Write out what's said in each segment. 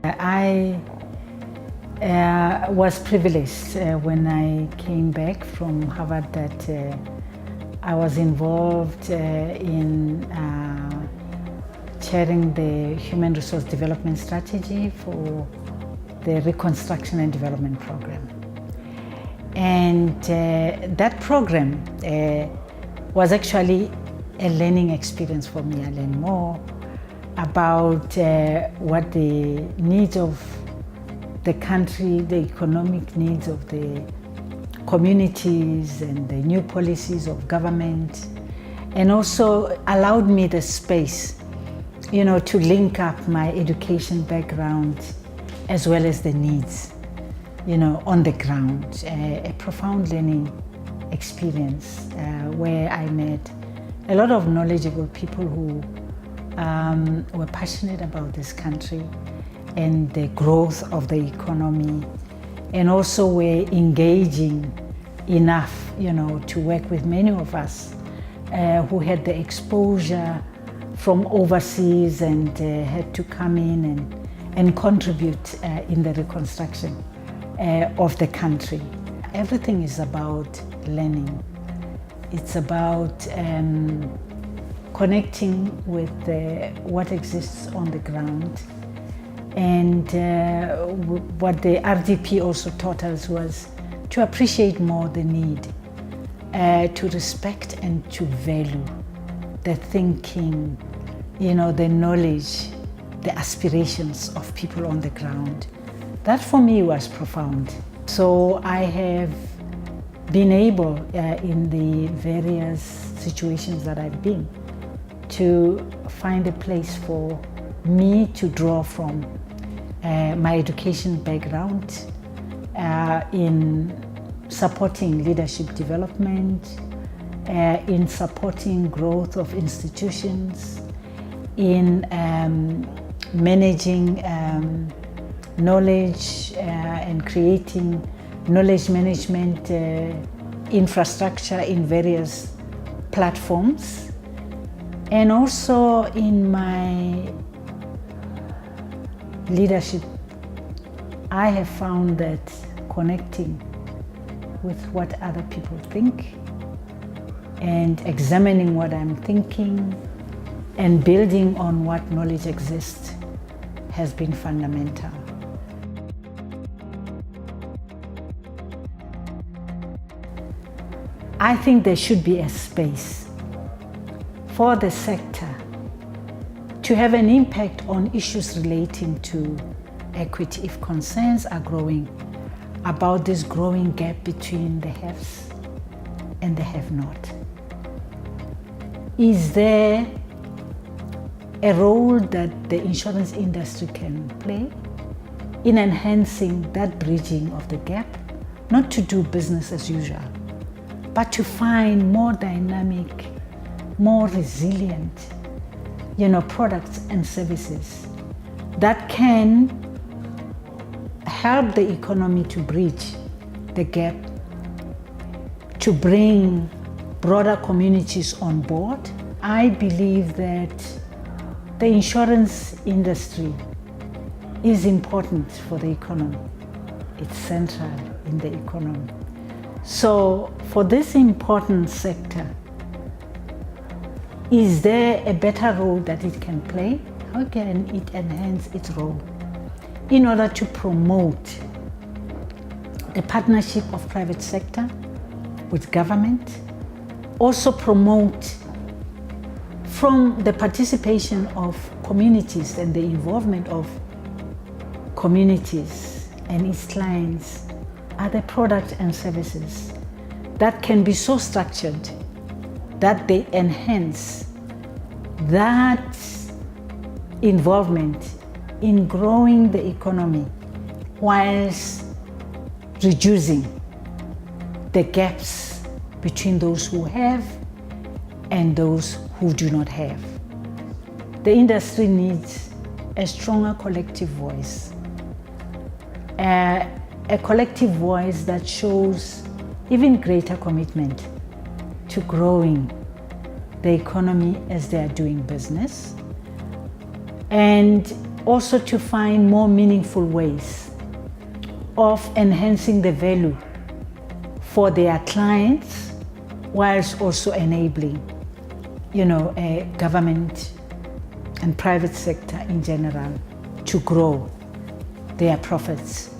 I was privileged when I came back from Harvard that I was involved in chairing the Human Resource Development Strategy for the Reconstruction and Development Program. And that program was actually a learning experience for me. I learned more about what the needs of the country, the economic needs of the communities and the new policies of government, and also allowed me the space, to link up my education background as well as the needs, on the ground. A profound learning experience where I met a lot of knowledgeable people who were passionate about this country and the growth of the economy, and also were engaging enough, to work with many of us who had the exposure from overseas and had to come in and contribute in the reconstruction of the country. Everything is about learning. It's about connecting with what exists on the ground. And what the RDP also taught us was to appreciate more the need, to respect and to value the thinking, the knowledge, the aspirations of people on the ground. That for me was profound. So I have been able, in the various situations that I've been, to find a place for me to draw from my education background in supporting leadership development, in supporting growth of institutions, in managing knowledge and creating knowledge management infrastructure in various platforms, and also in my leadership. I have found that connecting with what other people think and examining what I'm thinking and building on what knowledge exists has been fundamental. I think there should be a space for the sector to have an impact on issues relating to equity if concerns are growing about this growing gap between the haves and the have-not. Is there a role that the insurance industry can play in enhancing that bridging of the gap, not to do business as usual, but to find more dynamic, more resilient, products and services that can help the economy to bridge the gap, to bring broader communities on board. I believe that the insurance industry is important for the economy. It's central in the economy. So for this important sector, is there a better role that it can play? How can it enhance its role in order to promote the partnership of private sector with government, also promote from the participation of communities and the involvement of communities and its clients other products and services that can be so structured that they enhance that involvement in growing the economy whilst reducing the gaps between those who have and those who do not have. The industry needs a stronger collective voice, a collective voice that shows even greater commitment to growing the economy as they are doing business, and also to find more meaningful ways of enhancing the value for their clients, whilst also enabling, government and private sector in general to grow their profits.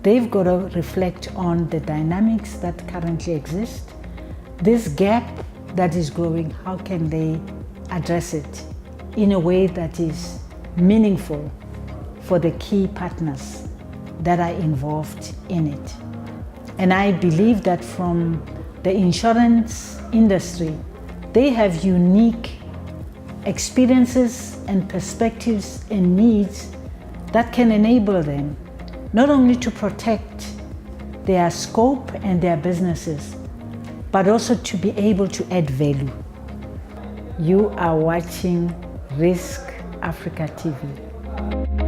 They've got to reflect on the dynamics that currently exist. This gap that is growing, how can they address it in a way that is meaningful for the key partners that are involved in it? And I believe that from the insurance industry, they have unique experiences and perspectives and needs that can enable them not only to protect their scope and their businesses, but also to be able to add value. You are watching Risk Africa TV.